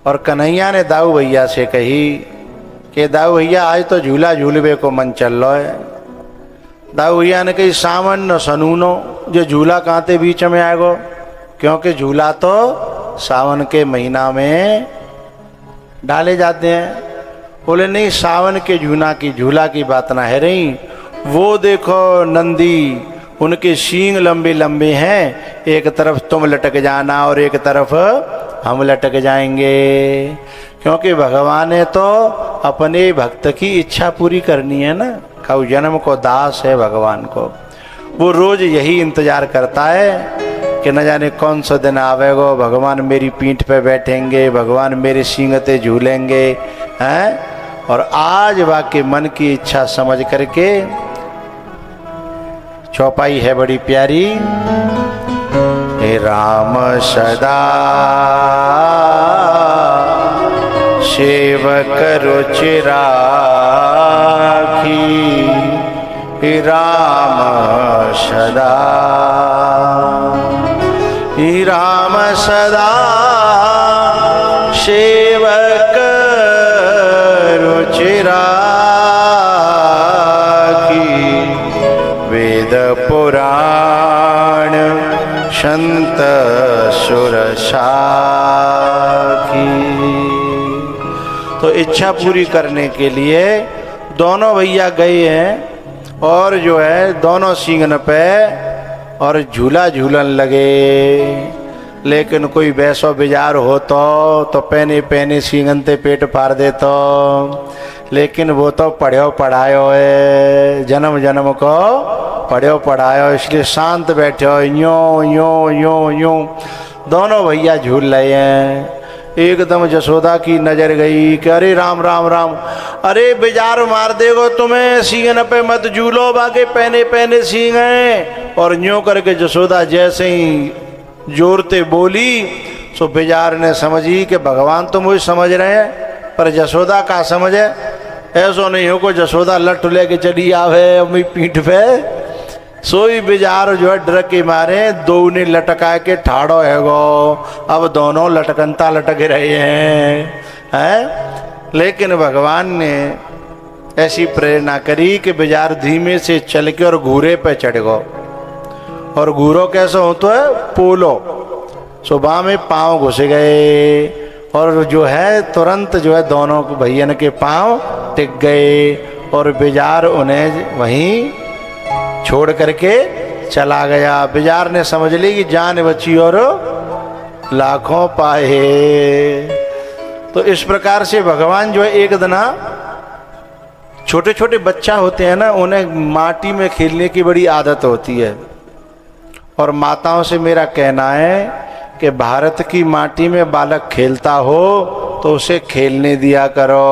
और कन्हैया ने दाऊ भैया से कही कि दाऊ भैया आज तो झूला झूलवे को मन चल रहा है। दाऊ भैया ने कही सावन न सनूनो, जो झूला कांते बीच में आएगो, क्योंकि झूला तो सावन के महीना में डाले जाते हैं। बोले नहीं, सावन के झूला की बात ना है रही। वो देखो नंदी, उनके सींग लंबे लंबे हैं, एक तरफ तुम लटक जाना और एक तरफ हम लटक जाएंगे। क्योंकि भगवान ने तो अपने भक्त की इच्छा पूरी करनी है ना। कऊ जन्म को दास है भगवान को, वो रोज यही इंतजार करता है कि न जाने कौन सा दिन आवेगो, भगवान मेरी पीठ पे बैठेंगे, भगवान मेरे सींगते झूलेंगे हैं। और आज वाके मन की इच्छा समझ करके चौपाई है बड़ी प्यारी। हे राम सदा सेवक रुचि राखी, हे राम सदा, हे राम सदा सेवक रुचि राखी, वेद पुराण संत सुर साखी। तो इच्छा पूरी करने के लिए दोनों भैया गए हैं और जो है दोनों सींगन पे और झूला झूलन लगे। लेकिन कोई वैसो बिजार हो तो पहने पहने सींगन ते पेट फाड़ दे तो, लेकिन वो तो पढ़्यो पढ़ायो है, जन्म जन्म को पढ़्यो पढ़ायो, इसलिए शांत बैठो। यूं यूं यूं यूं दोनों भैया झूल रहे हैं। एकदम जसोदा की नजर गई कि अरे राम राम राम, अरे बेजार मार देगो तुम्हें, सींगन पे मत झूलो, बाकी पहने पहने सींग हैं। और यूं करके जसोदा जैसे ही जोरते बोली सो बेजार ने समझी कि भगवान तो मुझे समझ रहे हैं, पर जसोदा का समझे। ऐसो नहीं हो को जसोदा लट लेके चली आवे अपनी पीठ पे। सोई बेजार जो है डर के मारे दो ने लटका के ठाड़ो है गो। अब दोनों लटकनता लटक रहे हैं। लेकिन भगवान ने ऐसी प्रेरणा करी कि बेजार धीमे से चल के और घूरे पे चढ़ गो। और घूरो कैसे हो तो है पोलो, सुबह में पांव घुस गए और जो है तुरंत जो है दोनों भैयन के पांव टिक गए और बेजार उन्हें वहीं छोड़ करके चला गया। बेजार ने समझ ली कि जान बची और लाखों पाए। तो इस प्रकार से भगवान जो है एक दिन छोटे छोटे बच्चा होते हैं ना, उन्हें माटी में खेलने की बड़ी आदत होती है। और माताओं से मेरा कहना है कि भारत की माटी में बालक खेलता हो तो उसे खेलने दिया करो,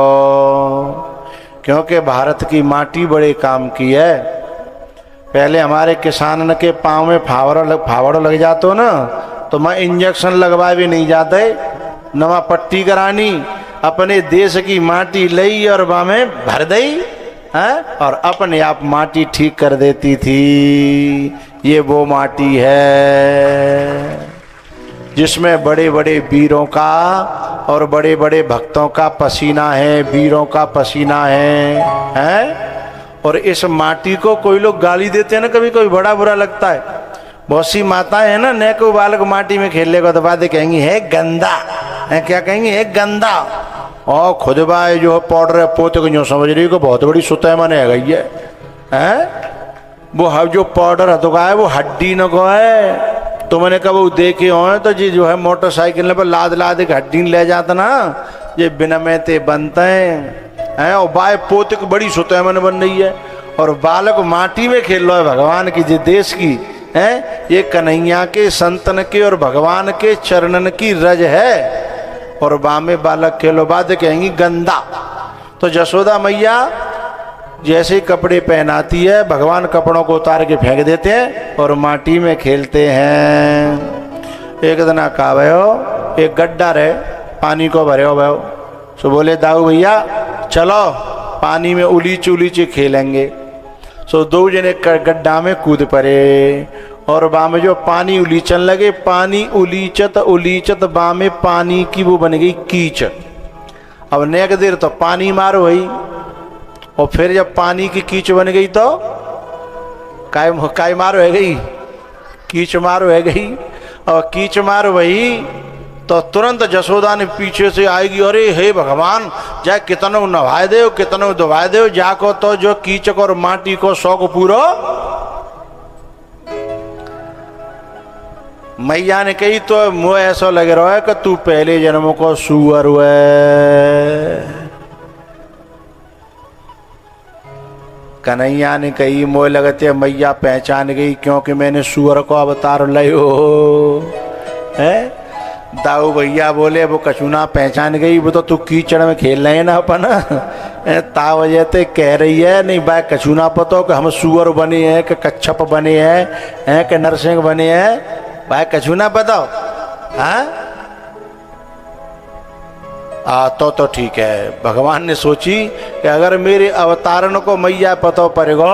क्योंकि भारत की माटी बड़े काम की है। पहले हमारे किसान के पाँव में फावड़ो लग जातो ना, तो मैं इंजेक्शन लगवा भी नहीं जाते, नवा पट्टी करानी, अपने देश की माटी लई और वहाँ में भर दई है और अपने आप माटी ठीक कर देती थी। ये वो माटी है जिसमें बड़े बड़े वीरों का और बड़े बड़े भक्तों का पसीना है, वीरों का पसीना है? और इस माटी को कोई लोग गाली देते हैं ना, कभी कभी बड़ा बुरा लगता है। बहुत सी माताएं हैं ना, न को बालक माटी में खेलने को तो बातें कहेंगी है गंदा है, क्या कहेंगी है गंदा। और खुद बाय जो पाउडर पोते को जो समझ रही को बहुत बड़ी सुतह मने गई है। वो जो पाउडर हथुका है वो हड्डी न को है। तो मैंने कहा वो देखे हो तो जी जो है मोटरसाइकिल पर लाद लाद के हड्डी ले जाता ना, ये बिना में ते बनते हैं। और बाय पोते को बड़ी सुतह मन बन रही है और बालक माटी में खेल रहा है भगवान की जो देश की है। ये कन्हैया के संतन के और भगवान के चरणन की रज है। और बामे बालक खेलो बाद कहेंगी गंदा। तो जसोदा मैया जैसे ही कपड़े पहनाती है, भगवान कपड़ों को उतार के फेंक देते हैं और माटी में खेलते हैं। एक दिन कहा भयो एक गड्ढा रहे, पानी को भरे हो भयो। सो बोले दाऊ भैया चलो पानी में उलीच उलीच खेलेंगे। सो दो जने गड्ढा में कूद पड़े और बामे जो पानी उलीचन लगे, पानी उलीचत उलीचत बामे पानी की वो बन गई कीच। अब नेक देर तो पानी मारो भाई, और फिर जब पानी की कीच बन गई तो काय मारो है गई, कीच मारो है गई। और कीच मारो वही तो तुरंत जसोदा ने पीछे से आएगी, अरे हे भगवान जाए कितनो नवाए दे कितनो दबाए दे, जाको तो जो कीचक और माटी को शौक पूरो। मैया ने कही तो मुझे ऐसा लग रहा है कि तू पहले जन्म को सुअर हुए। कन्हैया ने कही मोह लगते मैया पहचान गई, क्योंकि मैंने सुअर को अवतार लियो है। दाऊ भैया बोले वो कचूना पहचान गई, वो तो तू कीचड़ में खेल रहे ना अपन ता वजह ते कह रही है। नहीं भाई कचूना पतो कि हम सुअर बने हैं कि कच्छप बने हैं कि नरसिंह बने हैं, भाई कछू बताओ। हाँ तो ठीक है। भगवान ने सोची कि अगर मेरे अवतारण को मैया पता पड़ेगा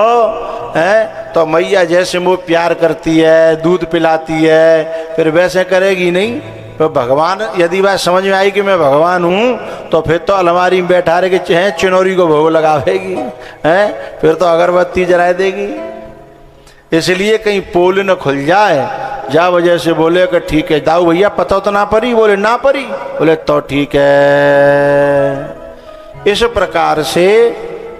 है तो मैया जैसे वो प्यार करती है, दूध पिलाती है, फिर वैसे करेगी नहीं। तो भगवान यदि बात समझ में आई कि मैं भगवान हूँ तो फिर तो अलमारी में बैठा रहे कि चिनौरी को भोग लगावेगी है, फिर तो अगरबत्ती जला देगी। इसलिए कहीं पोल न खुल जाए, जा वजह से बोले कि ठीक है। दाऊ भैया पता तो ना पड़ी, बोले ना पड़ी, बोले तो ठीक है। इस प्रकार से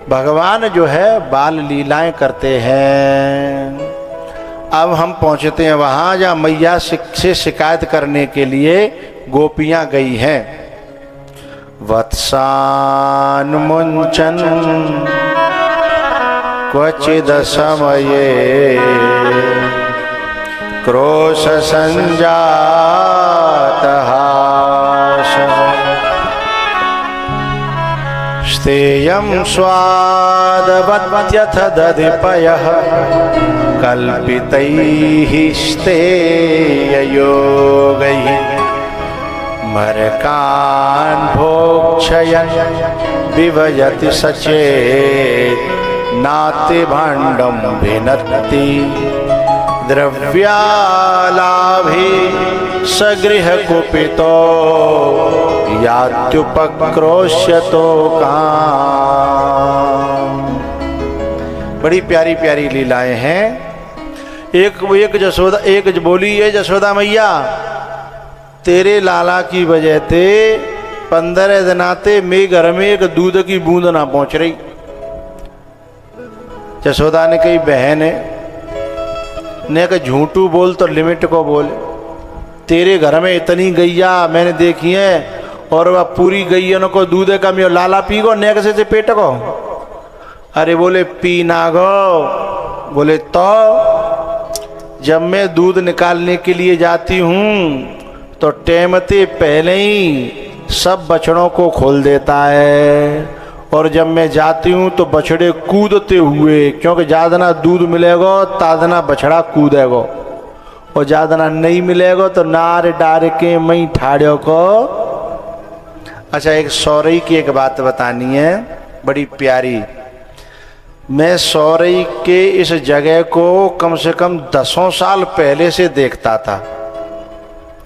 भगवान जो है बाल लीलाएं करते हैं। अब हम पहुंचते हैं वहां जहां मैया से शिकायत करने के लिए गोपियां गई हैं। वत्सान मुंचन क्वचिद समये क्रोश संजात स्तेयं स्वादवत्यथ दधिपयः कल्पितैः स्तेययोगैः मरकान् भोक्षयन् विभजति सचेत् नाति भाण्डं भिनत्ति द्रव्यालाभे सगृह कुपितो यात्युपक्रोश्यतो काम। बड़ी प्यारी प्यारी लीलाएं हैं। एक जसोदा एक बोली है जसोदा मैया तेरे लाला की वजह से 15 दिनाते मेरे घर में एक दूध की बूंद ना पहुंच रही। जसोदा ने कही बहन है ने कहा झूठू बोल तो लिमिट को बोल। तेरे घर में इतनी गैया मैंने देखी है और वह पूरी गैयन को दूध कमी और लाला पी गो नेक से पेट को। अरे बोले पी ना गो। बोले तो जब मैं दूध निकालने के लिए जाती हूँ तो टेमते पहले ही सब बछड़ों को खोल देता है, और जब मैं जाती हूँ तो बछड़े कूदते हुए, क्योंकि ज़्यादा दूध मिलेगा तादना बछड़ा कूदेगा, और ज़्यादा नहीं मिलेगा तो नार डार के मई ठाड़ियों को। अच्छा एक सौरई की एक बात बतानी है बड़ी प्यारी। मैं सौरई के इस जगह को कम से कम 10 साल पहले से देखता था।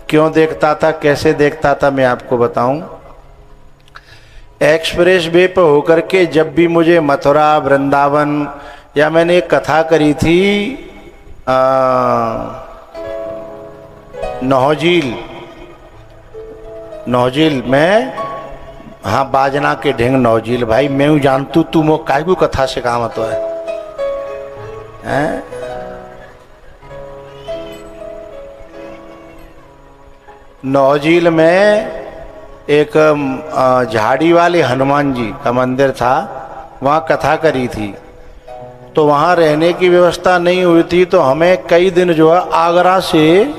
क्यों देखता था, कैसे देखता था, मैं आपको बताऊं। एक्सप्रेस वे पर होकर के जब भी मुझे मथुरा वृंदावन, या मैंने एक कथा करी थी नौझील में, हाँ बाजना के ढेंग नौझील। भाई मैं हूँ जानतू तू मो काय को कथा से काम तो है, हैं? नौझील में एक झाड़ी वाले हनुमान जी का मंदिर था, वहाँ कथा करी थी। तो वहाँ रहने की व्यवस्था नहीं हुई थी, तो हमें कई दिन जो है आगरा से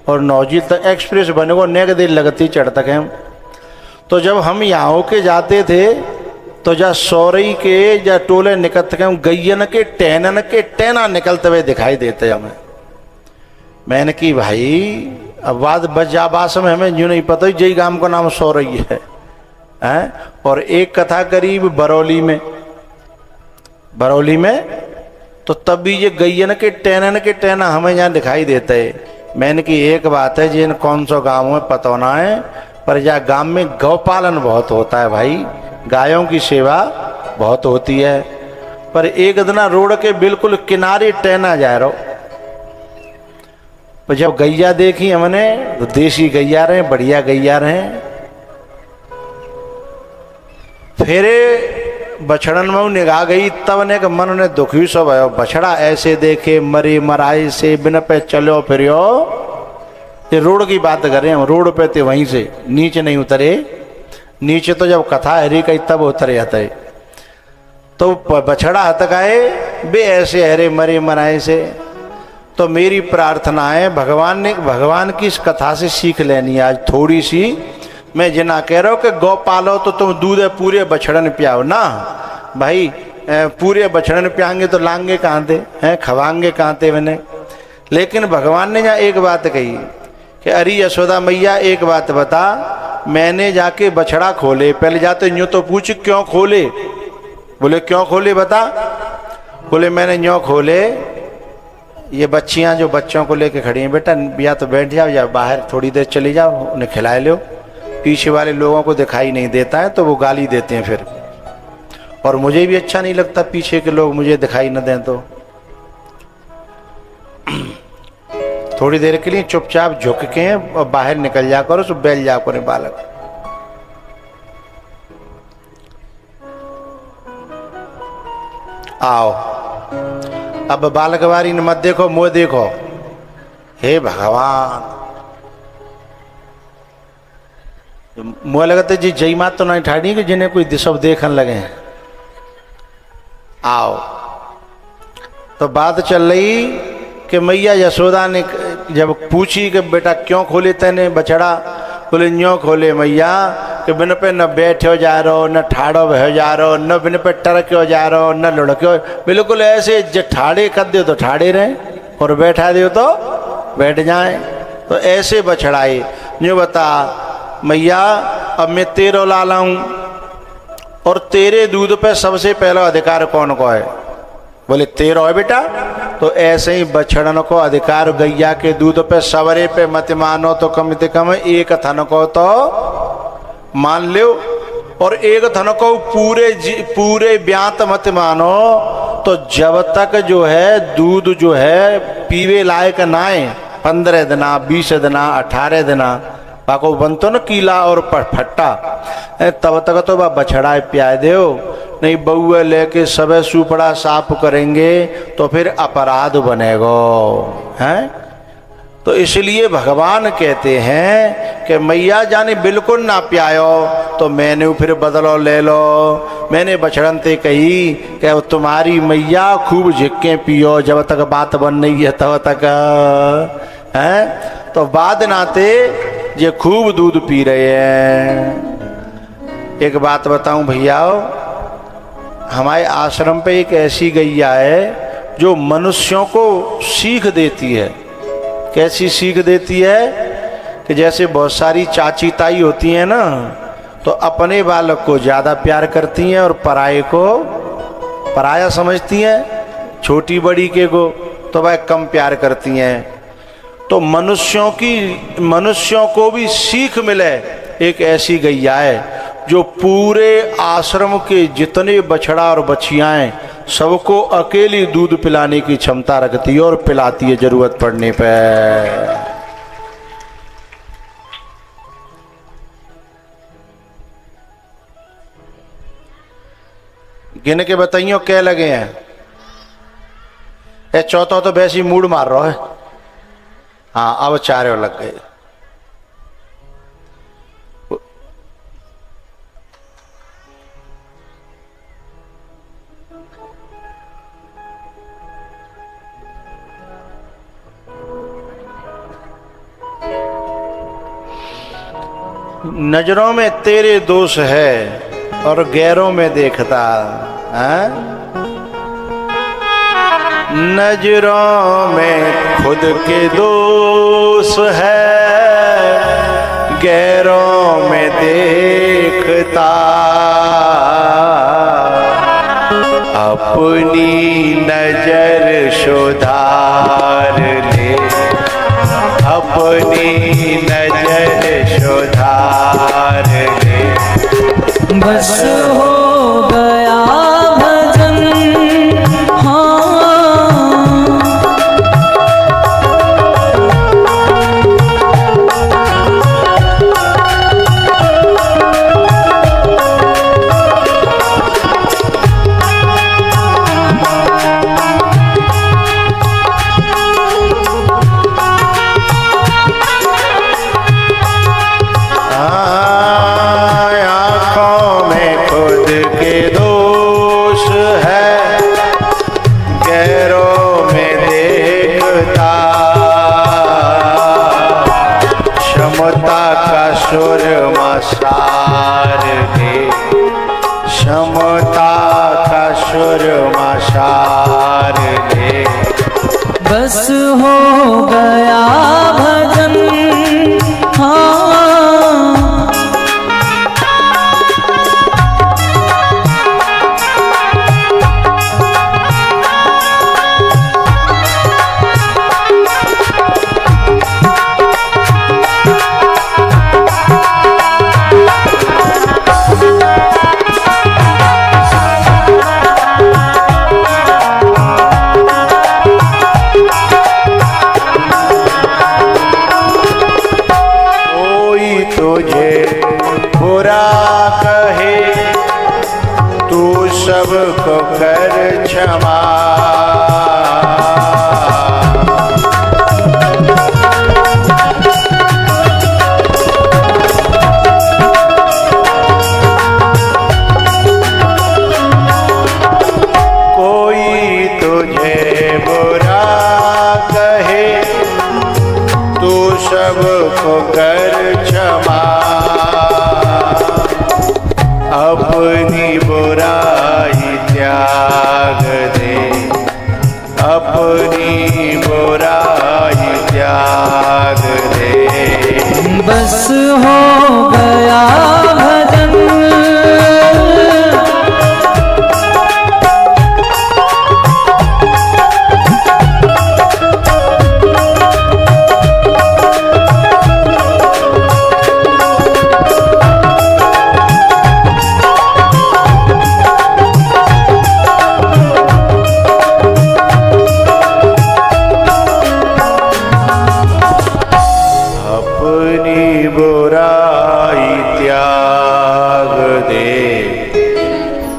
और नौझील तक एक्सप्रेस बने को नेक देर लगती चढ़ तक हम। तो जब हम यहाँ होके जाते थे तो जा सौरई के जा टोले निकलते हम, गैयन के टहनन के टहना निकलते हुए दिखाई देते हमें। मैंने की भाई अब बात बच जा बास में हमें यूँ नहीं पता जय गांव का नाम सौरई है, हैं? और एक कथा करीब बरौली में तो तब भी ये गैयन के टहना हमें यहाँ दिखाई देता है। मैंने की एक बात है जिन कौन सा गाँव में पता होना है, पर यह गांव में गौपालन बहुत होता है भाई, गायों की सेवा बहुत होती है। पर एक दिन रोड के बिल्कुल किनारे टहना जा रहा, पर जब गैया देखी हमने तो देसी गैया रहे, बढ़िया गैया रहे। फिर बछड़न में निगाह गई, तब ने के मन ने दुखी सब है। बछड़ा ऐसे देखे मरे मराए से बिन पे चलो फिरो। ये रोड की बात करें हम, रोड पे थे वहीं से नीचे नहीं उतरे, नीचे तो जब कथा हरी कही तब उतरे हते। तो बछड़ा हतकाए बे ऐसे हरे मरे मराए से। तो मेरी प्रार्थना है भगवान की इस कथा से सीख लेनी है आज थोड़ी सी। मैं जिना कह रहा हूँ कि गौ पालो तो तुम दूध पूरे बछड़न पियाओ ना भाई, पूरे बछड़न पियाएंगे तो लाएंगे कहाँ थे हैं, खवाएंगे कहाँ थे मैंने। लेकिन भगवान ने यहाँ एक बात कही कि अरे यशोदा मैया एक बात बता, मैंने जाके बछड़ा खोले, पहले जाते यूँ तो पूछ क्यों खोले, बोले क्यों खोले बता, बोले मैंने यूँ खोले, ये बच्चियाँ जो बच्चों को लेके खड़ी हैं, बेटा या तो बैठ जाओ या बाहर थोड़ी देर चली जाओ, उन्हें खिलाए लो। पीछे वाले लोगों को दिखाई नहीं देता है तो वो गाली देते हैं फिर, और मुझे भी अच्छा नहीं लगता पीछे के लोग मुझे दिखाई न दें। तो थोड़ी देर के लिए चुपचाप झुक के और बाहर निकल जा करो, तो बैल जा करो बालक। आओ अब बालक वारी न मत देखो, मुँह देखो। हे भगवान, मुँह लगते जी जय मात तो नहीं ठाड़ी कि जिन्हें कोई सब देखने लगे। आओ तो बात चल रही कि मैया यशोदा ने जब पूछी कि बेटा क्यों खोले तैने बछड़ा, बोले न्यों खोले मैया कि बिन पे न बैठो जा रहो, न ठाड़ो बह जा रहो, न बिन पे टरक्यो जा रहो, न लुढ़क्यो, बिल्कुल ऐसे ठाड़े कर दो तो ठाड़े रहे और बैठा दो तो बैठ जाए। तो ऐसे बछड़ाए। यूँ बता मैया, अब मैं तेरो लाला हूँ और तेरे दूध पे सबसे पहला अधिकार कौन को है, बोले तेरो है बेटा। तो ऐसे ही बछड़न को अधिकार गैया के दूध पे सवरे पे मत मानो, तो कम से कम एक थन को तो मान लो, और एक थन को पूरे ब्यात मत मानो। तो जब तक जो है दूध जो है पीवे लायक ना है, 15 दिना 20 दिना 18 दिना बाको बनतो न कीला और फट्टा, तब तक तो वह बछड़ा प्याय दो, नहीं बउए लेके सब सुपड़ा साफ करेंगे तो फिर अपराध बनेगो हैं। तो इसलिए भगवान कहते हैं कि मैया जाने बिल्कुल ना प्यायो, तो मैंने फिर बदलो ले लो। मैंने बछड़न ते कही कि तुम्हारी मैया खूब झिक्के पियो, जब तक बात बन नहीं है तब तक हैं। तो बाद नाते ये खूब दूध पी रहे हैं। एक बात बताऊं भैया, हमारे आश्रम पे एक ऐसी गैया है जो मनुष्यों को सीख देती है। कैसी सीख देती है कि जैसे बहुत सारी चाची ताई होती हैं ना, तो अपने बालक को ज़्यादा प्यार करती हैं और पराये को पराया समझती हैं, छोटी बड़ी के को तो वह कम प्यार करती हैं। तो मनुष्यों को भी सीख मिले, एक ऐसी गैया है जो पूरे आश्रम के जितने बछड़ा और बछियाएं सबको अकेली दूध पिलाने की क्षमता रखती है और पिलाती है जरूरत पड़ने पर। गिन के बताइयो क्या लगे हैं। ये चौथा तो वैसे ही मूड मार रहा है। हाँ अब 4 और लग गए। नजरों में तेरे दोष है और गैरों में देखता है। नजरों में खुद के दोष है, गैरों में देखता। अपनी नजर सुधार ले, अपनी नजर सुधार ले। बस हो गया भजन, क्षमता का सुरमा सार ले। बस हो गया भजन, सबको कर क्षमा, कोई तुझे बुरा कहे तू सबको कर क्षमा, अपनी बुराई त्याग दे, अपनी बुराई त्याग दे। बस हो गया भजन,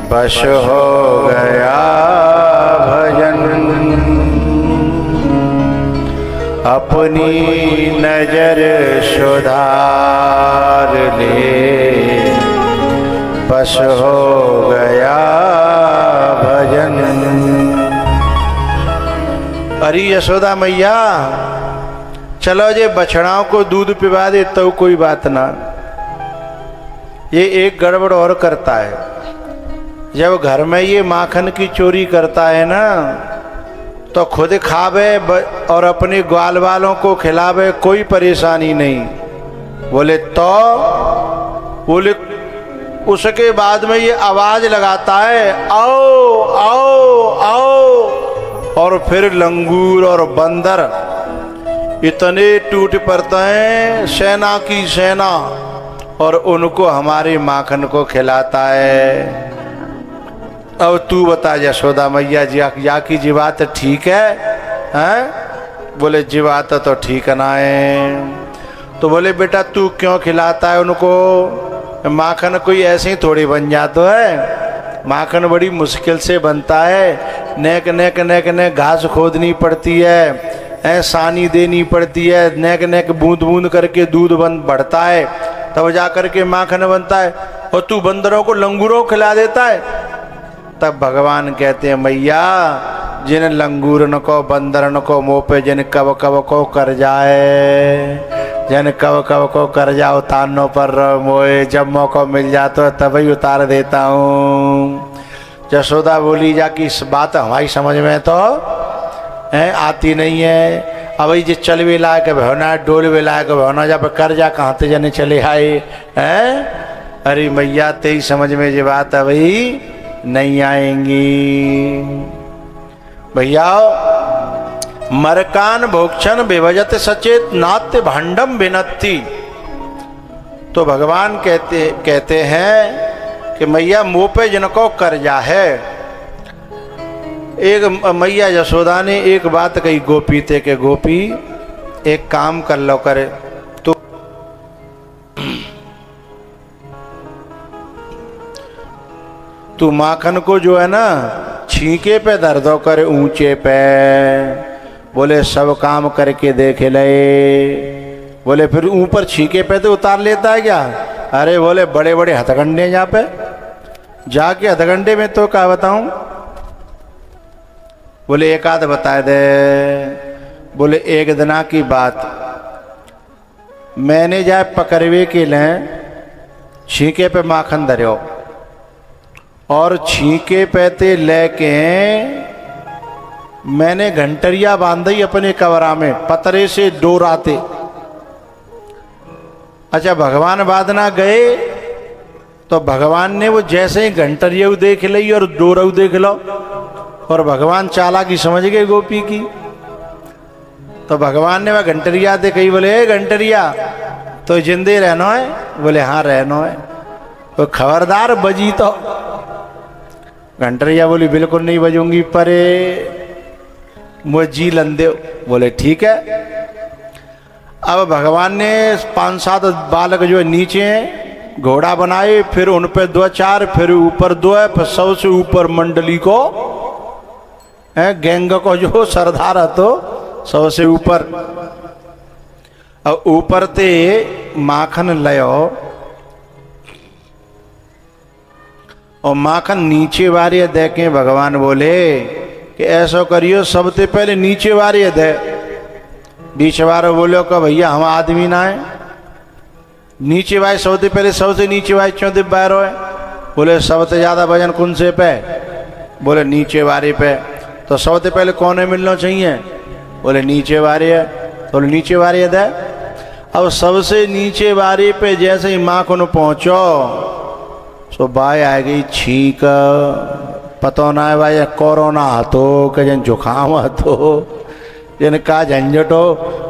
बस हो गया भजन, अपनी नजर सुधार ले, बस हो गया भजन। अरे यशोदा मैया, चलो जे बछड़ाओं को दूध पिला दे तो कोई बात ना, ये एक गड़बड़ और करता है। जब घर में ये माखन की चोरी करता है ना, तो खुद खावे और अपने ग्वाल वालों को खिलावे, कोई परेशानी नहीं। बोले उसके बाद में ये आवाज लगाता है, आओ आओ आओ, और फिर लंगूर और बंदर इतने टूट पड़ते हैं, सेना की सेना, और उनको हमारे माखन को खिलाता है। अब तू बता यशोदा मैया जी, या की जी बात ठीक है, हैं? बोले जी बात तो ठीक ना है। तो बोले बेटा तू क्यों खिलाता है उनको? माखन कोई ऐसे ही थोड़ी बन जाता है, माखन बड़ी मुश्किल से बनता है। नेक नेक नेक नेक घास खोदनी पड़ती है, सानी देनी पड़ती है, नेक नेक बूंद बूंद करके दूध बढ़ता है, तब जा करके माखन बनता है। और तू बंदरों को लंगूरों खिला देता है। तब भगवान कहते हैं मैया, जिन लंगूरन को बंदरन को मुँह पे जिन कब कब को कर जाए, जिन कब कब को कर जाओ तानों पर मोए, जब मौका मिल जाता है तभी उतार देता हूँ। यशोदा बोली जा कि इस बात हमारी समझ में तो आती नहीं है। अब ये चल भी लायक होना, डोल भी लायक होना, जब कर जा कहाँ ते जने चले आए हैं। अरे मैया तेरी समझ में ये बात है भाई नहीं आएंगी। भैया मरकान भोक्षण विभजत सचेत नाट्य भांडम विनती। तो भगवान कहते हैं कि मैया मुँह पे जिनको कर्जा है। एक मैया यशोदा ने एक बात कही गोपी ते के गोपी एक काम कर लो करे तू माखन को जो है ना छींके पे धर दो करे ऊंचे पे। बोले सब काम करके देख ले। बोले फिर ऊपर छींके पे तो उतार लेता है क्या? अरे बोले बड़े बड़े हथकंडे यहाँ पे जाके हथकंडे में तो क्या बताऊं? बोले एक आध बता दे। बोले एक दिना की बात मैंने जाए पकड़वे के लिए छींके पे माखन धरियो और छींके पे लेके मैंने घंटरिया बांधी अपने कवरा में पतरे से डोराते। अच्छा भगवान बादना गए तो भगवान ने वो जैसे ही घंटरिया देख ली और डोरऊ देख लो और भगवान चालाकी समझ गए गोपी की। तो भगवान ने वह घंटरिया दे कही। बोले घंटरिया तो जिंदे रहना है? बोले हाँ रहना है। तो खबरदार बजी तो। घंटरिया बोली बिल्कुल नहीं बजूंगी परे मुझे जी लंदे। बोले ठीक है। अब भगवान ने 5-7 बालक जो है नीचे घोड़ा बनाए, फिर उन पे 2-4, फिर ऊपर 2, फिर सबसे ऊपर मंडली को गैंग को जो सरदार है तो सबसे ऊपर। अब ऊपर ते माखन लयो और माखन नीचे वारी देखे। भगवान बोले कि ऐसा करियो सबसे पहले नीचे वारी दे। बीच वाले बोलो कि भैया हम आदमी ना है। नीचे वाले सबसे पहले सबसे नीचे वाले चौथे बैरो है। बोले सबसे ज्यादा वजन कौन से पे? बोले नीचे वारे पे। तो सबसे पहले कौन है मिलना चाहिए? बोले नीचे वारे है। तो नीचे वारे दे। अब सबसे नीचे वारे पे जैसे ही माखन पहुंचो तो बाय आ गई छींक। पता ना है भाई कोरोना हतो के जन जुकाम हतो जिनका झंझटो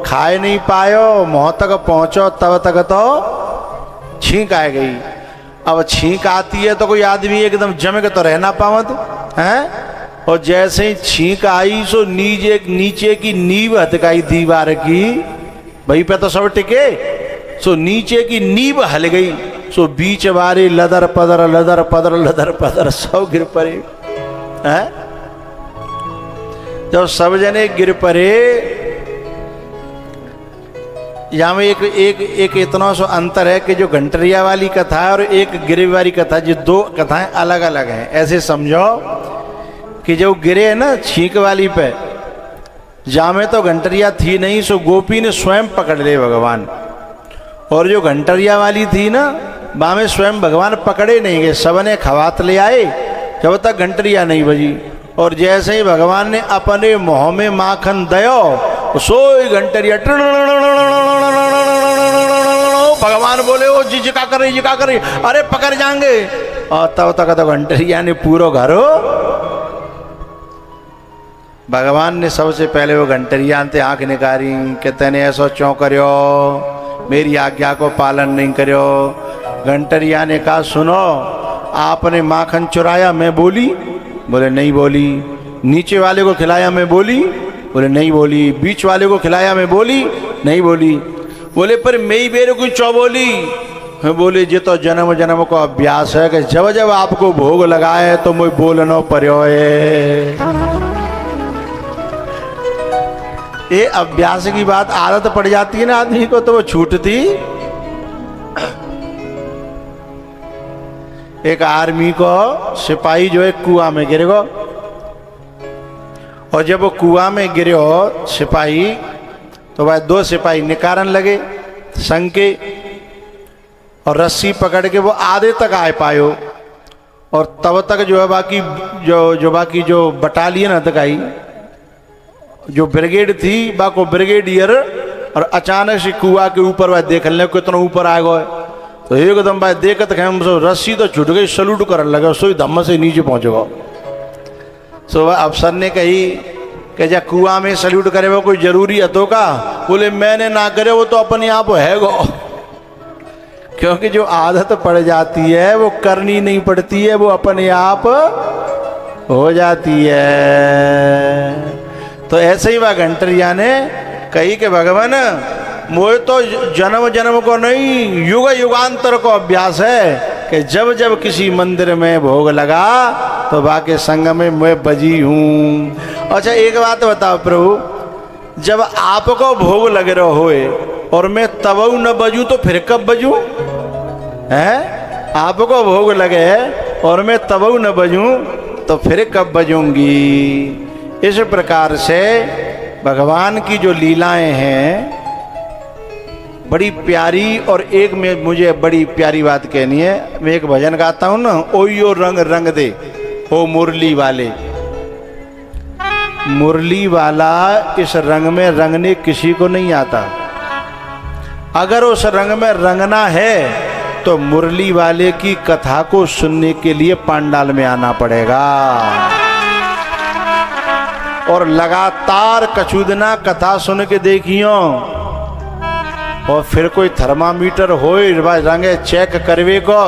खाए नहीं पायो मुँह तक पहुंचो तब तक तो छींक आ गई। अब छींक आती है तो कोई आदमी एकदम जमे के तो रहना पावत है। और जैसे ही छींक आई सो नीचे की नींव हथकाई दीवार की। भाई पे तो सब टिके। सो नीचे की नींव हल गई। सो बीच वारे लदर पदर लदर पदर लदर पदर सब गिर पड़े हैं। जब सब जने गिर पड़े यहाँ में एक इतना सो अंतर है कि जो घंटरिया वाली कथा है और एक गिरे वाली कथा, जो 2 कथाएं अलग अलग हैं। ऐसे समझो कि जो गिरे है ना छींक वाली पे, जहाँ में तो घंटरिया थी नहीं सो गोपी ने स्वयं पकड़ ले भगवान। और जो घंटरिया वाली थी ना वहाँ में स्वयं भगवान पकड़े नहीं गए, सबने खवात ले आए जब तक घंटरिया नहीं बजी। और जैसे ही भगवान ने अपने मुँह में माखन दयो सोई घंटरिया भगवान बोले ओ जी जिका कर रही अरे पकड़ जाएंगे। और तब तक तो घंटरिया ने पूरा घर भगवान ने सबसे पहले वो घंटरिया ते आंख निकाली कि तेने ऐसा क्यों करो, मेरी आज्ञा को पालन नहीं करो। घंटरिया ने कहा सुनो आपने माखन चुराया, मैं बोली? बोले नहीं बोली। नीचे वाले को खिलाया, मैं बोली? बोले नहीं बोली। बीच वाले को खिलाया, मैं बोली? नहीं बोली। बोले पर मैं ही बेरे को चौ बोली। बोले ये तो जन्म जन्म को अभ्यास है कि जब जब आपको भोग लगाए तो मैं बोलना पर्यो है। ये अभ्यास की बात आदत पड़ जाती है ना आदमी को तो वो छूटती। एक आर्मी को सिपाही जो है कुआं में गिरे गो, और जब वो कुआं में गिरे हो सिपाही तो वह 2 सिपाही निकारण लगे संग के, और रस्सी पकड़ के वो आधे तक आ पायो। और तब तक जो है बाकी जो बटालियन हथकाई जो ब्रिगेड थी बाको ब्रिगेडियर, और अचानक से कुआं के ऊपर वह देख ले कितना ऊपर आ गए। तो एकदम भाई देखत हम सब रस्सी तो छूट गई, सल्यूट करने लगा, सोई धम्म से नीचे पहुंच गो। सो अफसर ने कही कि जा कुआं में सल्यूट करे वो कोई जरूरी है तो का? बोले मैंने ना करे वो तो अपने आप है गो, क्योंकि जो आदत पड़ जाती है वो करनी नहीं पड़ती है, वो अपने आप हो जाती है। तो ऐसे ही वह घंटरिया ने कही कि भगवान मोए तो जन्म जन्म को नहीं, युग युगांतर को अभ्यास है कि जब जब किसी मंदिर में भोग लगा तो बाके संग में मैं बजी हूँ। अच्छा एक बात बताओ प्रभु, जब आपको भोग लग रहा होए और मैं तब न बजूं तो फिर कब बजूं? है आपको भोग लगे और मैं तब न बजूं तो फिर कब बजूंगी? इस प्रकार से भगवान की जो लीलाएं हैं बड़ी प्यारी। और एक में मुझे बड़ी प्यारी बात कहनी है, मैं एक भजन गाता हूं ना, ओयो रंग रंग दे ओ मुरली वाले। मुरली वाला इस रंग में रंगने किसी को नहीं आता। अगर उस रंग में रंगना है तो मुरली वाले की कथा को सुनने के लिए पंडाल में आना पड़ेगा और लगातार कछुदना कथा सुन के देखियो। और फिर कोई थर्मामीटर हो रंगे चेक करवे को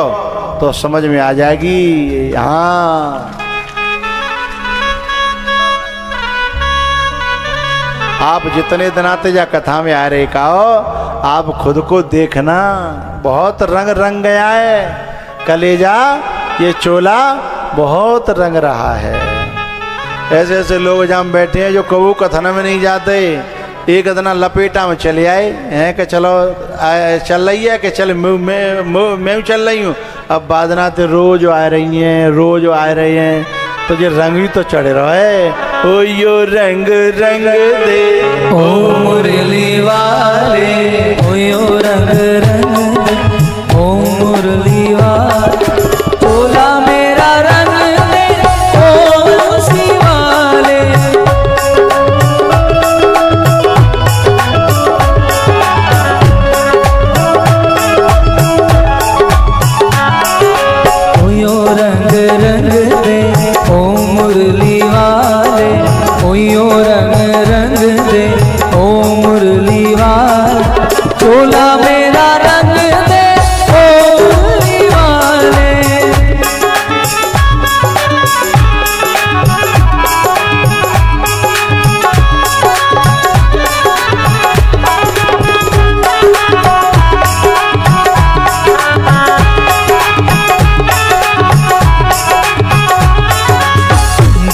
तो समझ में आ जाएगी। हाँ आप जितने दिन आते जा कथा में आ रहे कहो, आप खुद को देखना बहुत रंग रंग गया है। कलेजा ये चोला बहुत रंग रहा है। ऐसे ऐसे लोग जहाँ बैठे हैं जो कबू कथन में नहीं जाते, एक इतना लपेटा में चले आए हैं कि चलो चल रही है कि चल मैं चल रही हूँ। अब बादनाते रोज आ रही हैं, रोज आ रहे हैं, तो ये रंग भी तो चढ़ रहा है। ओ यो रंग रंग दे ओ मुरली वाले, ओ यो रंग रंग दे ओ मुरली वाले, चोला मेरा रंग दे ओ शिवाले। ओ यो रंग रंग दे ओ मुरली वाले, ओ यो रंग रंग दे ओ मुरली वाले, चोला मेरा रंग दे ओ मुरली वाले।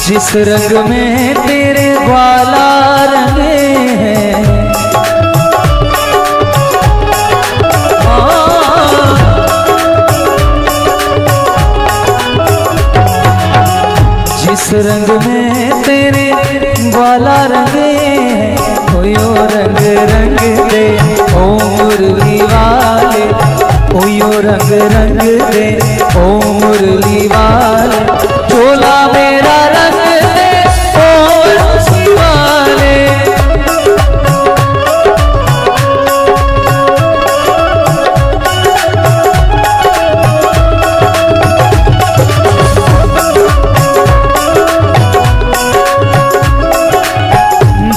जिस रंग में तेरे ग्वाला रंगे हैं, जिस रंग में तेरे ग्वाला रंगे हैं, ओ यो रंग रंग दे ओ मुरली वाले, ओ यो रंग रंग दे ओ मुरली वाले, चोला मेरा रंग दे ओ शिवाले।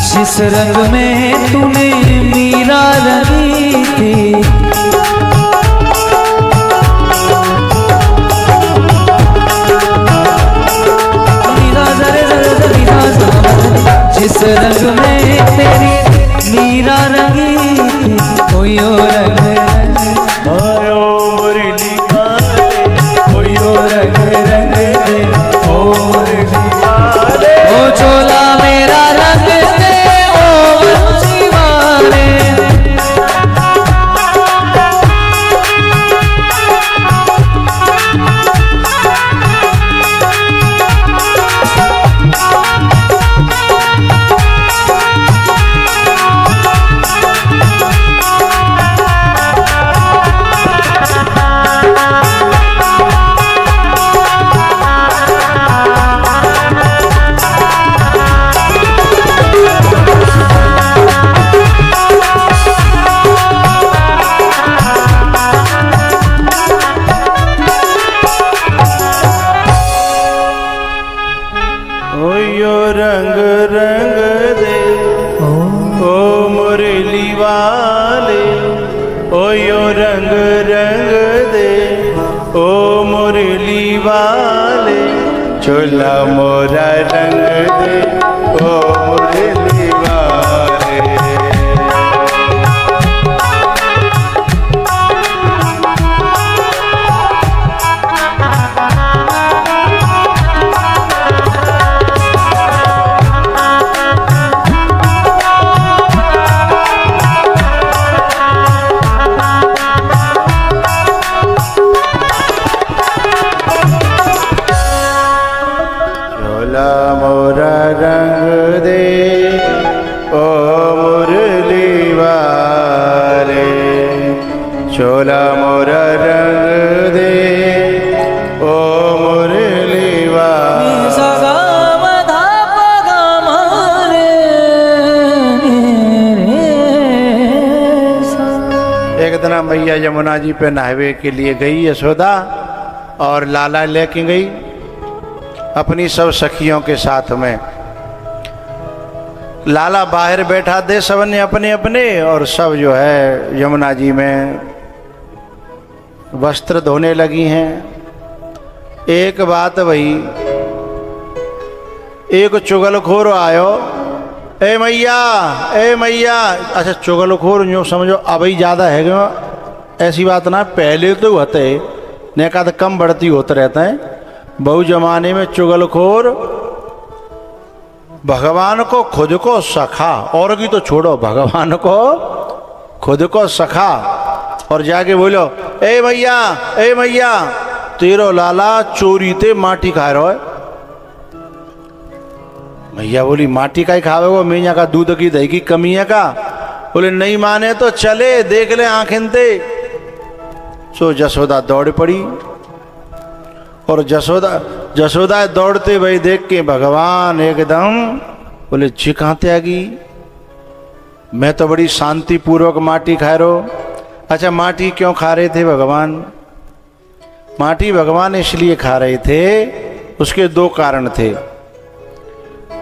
जिस रंग में तूने मीरा रंगी थी, जिस रंग में तेरी मीरा रंगी थी, ओ यो रंग आयो मुरली वाले, ओ यो रंग रंग दे ओ मुरली वाले, ओ चोला मेरा रंग दे ओ मुरली वाले, चोला मोरा रंग दे ओ मुरली वाले। मोरा रंग दे ओ मुरली वाले, चोला मोरा रंग दे ओ मुरली वाले। एक दिन मैया यमुना जी पे नहावे के लिए गई यशोदा, और लाला लेके गई अपनी सब सखियों के साथ में। लाला बाहर बैठा दे सबने अपने अपने, और सब जो है यमुना जी में वस्त्र धोने लगी हैं। एक बात वही, एक चुगलखोर आयो, ए मैया। अच्छा चुगलखोर यूँ समझो अभी ज़्यादा है क्यों, ऐसी बात ना, पहले तो होते ने का तो कम बढ़ती होते रहता है। बहु जमाने में चुगलखोर भगवान को खुद को सखा, और की तो छोड़ो, भगवान को खुद को सखा, और जाके बोलो ए मैया तेरो लाला चोरी ते माटी खा रहा है। मैया बोली माटी का ही खावे वो, मैया का दूध की दही की कमी है का। बोले नहीं माने तो चले देख ले आंखें ते। सो जसोदा दौड़ पड़ी, और जसोदा दौड़ते भाई देख के भगवान एकदम बोले चिकाते आ गई, मैं तो बड़ी शांति पूर्वक माटी खा रो। अच्छा माटी क्यों खा रहे थे भगवान? माटी भगवान इसलिए खा रहे थे, उसके दो कारण थे।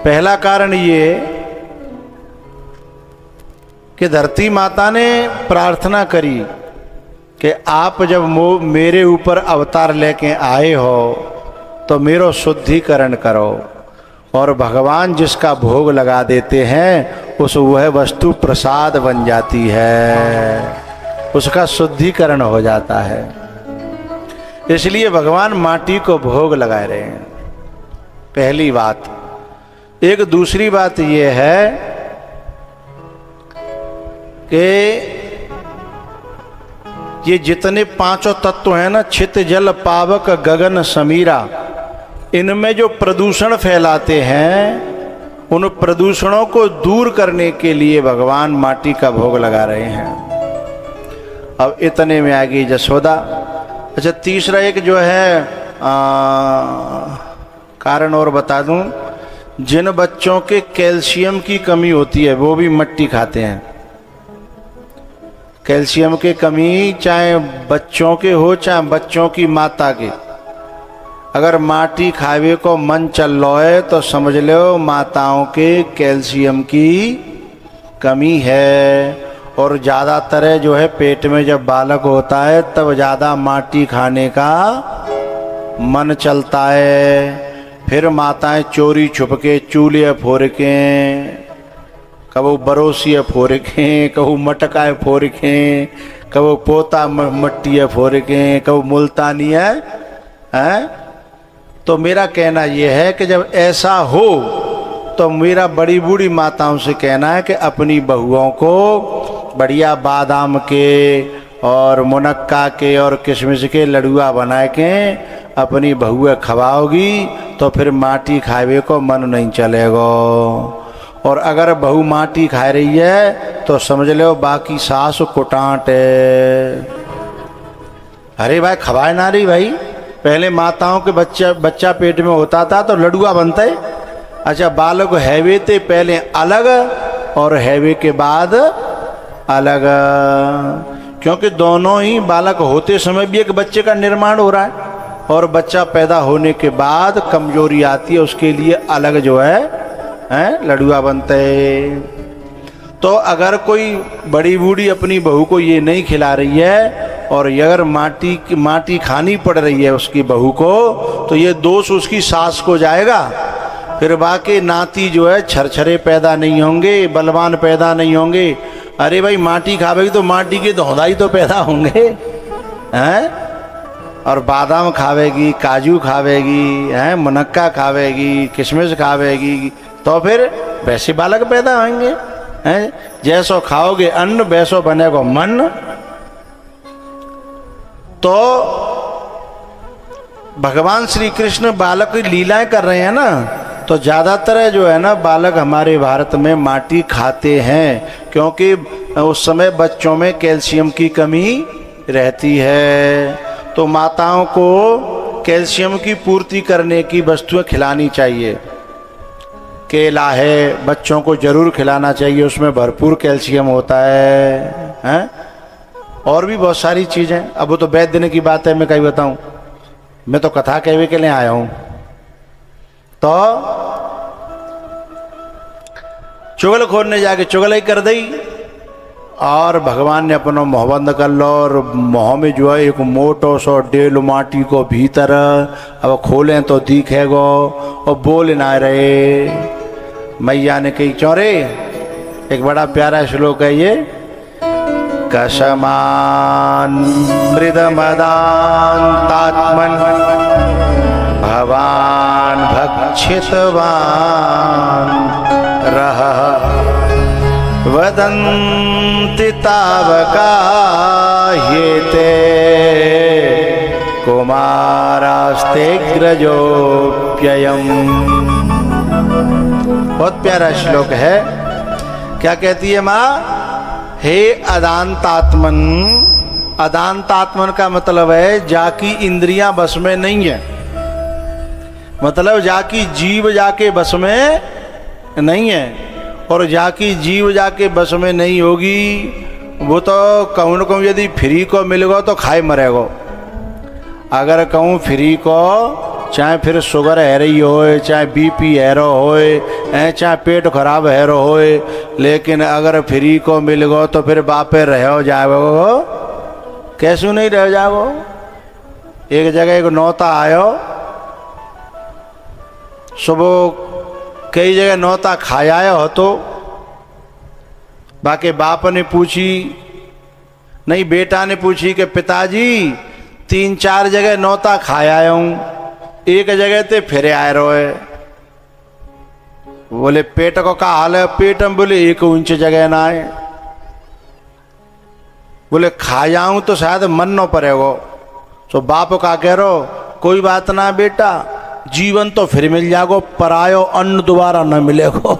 पहला कारण ये कि धरती माता ने प्रार्थना करी कि आप जब मेरे ऊपर अवतार लेके आए हो तो मेरो शुद्धिकरण करो, और भगवान जिसका भोग लगा देते हैं उस वह वस्तु प्रसाद बन जाती है, उसका शुद्धिकरण हो जाता है। इसलिए भगवान माटी को भोग लगा रहे हैं, पहली बात। एक दूसरी बात यह है कि ये जितने पांचों तत्व हैं ना, चित जल पावक गगन समीरा, इनमें जो प्रदूषण फैलाते हैं उन प्रदूषणों को दूर करने के लिए भगवान माटी का भोग लगा रहे हैं। अब इतने में आ गई जसोदा। अच्छा तीसरा एक जो है कारण और बता दूं, जिन बच्चों के कैल्शियम की कमी होती है वो भी मट्टी खाते हैं। कैल्शियम की कमी चाहे बच्चों के हो चाहे बच्चों की माता के, अगर माटी खावे को मन चल लो है तो समझ लो माताओं के कैल्शियम की कमी है। और ज़्यादातर जो है पेट में जब बालक होता है तब ज़्यादा माटी खाने का मन चलता है। फिर माताएं चोरी छुप के चूल्हे फोड़ के, कबो बरोसिया फोड़ के, कबो मटका फोड़ के, कबो पोता मट्टी फोड़ के, कबो मुल्तानी है। तो मेरा कहना यह है कि जब ऐसा हो तो मेरा बड़ी बूढ़ी माताओं से कहना है कि अपनी बहुओं को बढ़िया बादाम के और मुनक्का के और किशमिश के लड़ुआ बना के अपनी बहुएं खवाओगी तो फिर माटी खावे को मन नहीं चलेगा। और अगर बहू माटी खा रही है तो समझ लो बाकी सास कुटांट है। अरे भाई खवाए ना रही भाई, पहले माताओं के बच्चा पेट में होता था तो लड़ुआ बनता है। अच्छा बालक हैवे थे पहले अलग और हैवे के बाद अलग, क्योंकि दोनों ही बालक होते समय भी एक बच्चे का निर्माण हो रहा है और बच्चा पैदा होने के बाद कमजोरी आती है, उसके लिए अलग जो है लड़ुआ बनते हैं। तो अगर कोई बड़ी बूढ़ी अपनी बहू को ये नहीं खिला रही है और अगर माटी खानी पड़ रही है उसकी बहू को तो ये दोष उसकी सास को जाएगा। फिर बाकी नाती जो है छरछरे पैदा नहीं होंगे, बलवान पैदा नहीं होंगे। अरे भाई माटी खावेगी तो माटी के धौंधाई तो पैदा होंगे हैं। और बादाम खावेगी, काजू खावेगी, हैं, मुनक्का खावेगी, किशमिश खावेगी, तो फिर वैसे बालक पैदा होंगे हैं। जैसो खाओगे अन्न वैसो बनेगा मन। तो भगवान श्री कृष्ण बालक की लीलाएं कर रहे हैं ना, तो ज़्यादातर जो है ना बालक हमारे भारत में माटी खाते हैं, क्योंकि उस समय बच्चों में कैल्शियम की कमी रहती है। तो माताओं को कैल्शियम की पूर्ति करने की वस्तुएं खिलानी चाहिए। केला है, बच्चों को जरूर खिलाना चाहिए, उसमें भरपूर कैल्शियम होता है। और भी बहुत सारी चीज़ें, अब वो तो वैद्य दिन की बात है, मैं कहीं बताऊं, मैं तो कथा कहने के लिए आया हूं। तो चुगलखोर ने जाके चुगलाई कर दी और भगवान ने अपना मोह बंद कर लो, और मोह में जो है एक मोटो सो डेल माटी को भीतर अब खोलें तो दिखेगो, और बोल ना रहे। मैया ने कही चौरे, एक बड़ा प्यारा श्लोक है ये, कसमान मृदमदान तात्मन भवान भक्षितवान रह वदन्ति तावका येते कुमारास्ते ग्रजोप्ययम्। बहुत प्यारा श्लोक है। क्या कहती है माँ? हे अदांतात्मन। अदांतात्मन का मतलब है जाकी इंद्रियां बस में नहीं है, मतलब जाकी जीव जाके बस में नहीं है। और जाकी जीव जाके बस में नहीं होगी वो तो कहूँ न कहूँ यदि फ्री को मिलेगा तो खाए मरेगा। अगर कहूँ फ्री को, चाहे फिर शुगर है रही होए, चाहे बीपी है रो होए, चाहे पेट खराब है रो होए, लेकिन अगर फ्री को मिलेगा तो फिर बापे रहो जाओ, कैसे नहीं रह जाओ। एक जगह एक नौता आयो, सुबह कई जगह नौता खाया हो, तो बाकी बाप ने पूछी, नहीं बेटा ने पूछी कि पिताजी 3-4 जगह नौता खाया हूं, एक जगह ते फिर आए रोए। बोले पेट को का हाल है? पेट में बोले 1 इंच जगह ना है। बोले खा जाऊं तो शायद मन न पड़ेगो। तो बाप का कह रो, कोई बात ना बेटा, जीवन तो फिर मिल जाएगो, परायो अन्न दोबारा न मिलेगो।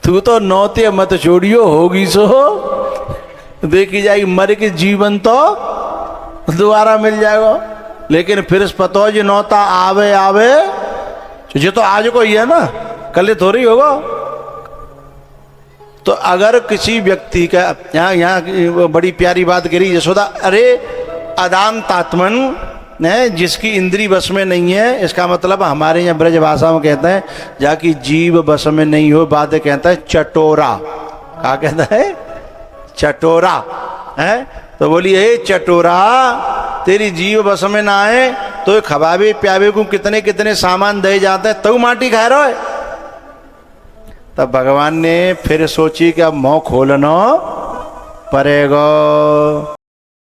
तू तो नौते मत छोड़ियो, होगी सो देखी जाएगी, मर के जीवन तो दोबारा मिल जाएगा। लेकिन फिर पतो जी नौता आवे आवे, ये तो आज को ही है ना, कल थोड़ी होगा। तो अगर किसी व्यक्ति का, यहाँ बड़ी प्यारी बात करी यशोदा, अरे अदांतात्मन ने जिसकी इंद्री बस में नहीं है, इसका मतलब हमारे यहाँ ब्रज भाषा में कहते हैं जाकि जीव बस में नहीं हो, बातें कहता है चटोरा। क्या कहता है? चटोरा है। तो बोलिए चटोरा, तेरी जीव बस में ना आए तो खबाबे प्यावे को कितने कितने सामान दे जाते हैं, तो माटी खा रहा है। तब भगवान ने फिर सोची कि अब मुँह खोलना पड़ेगा।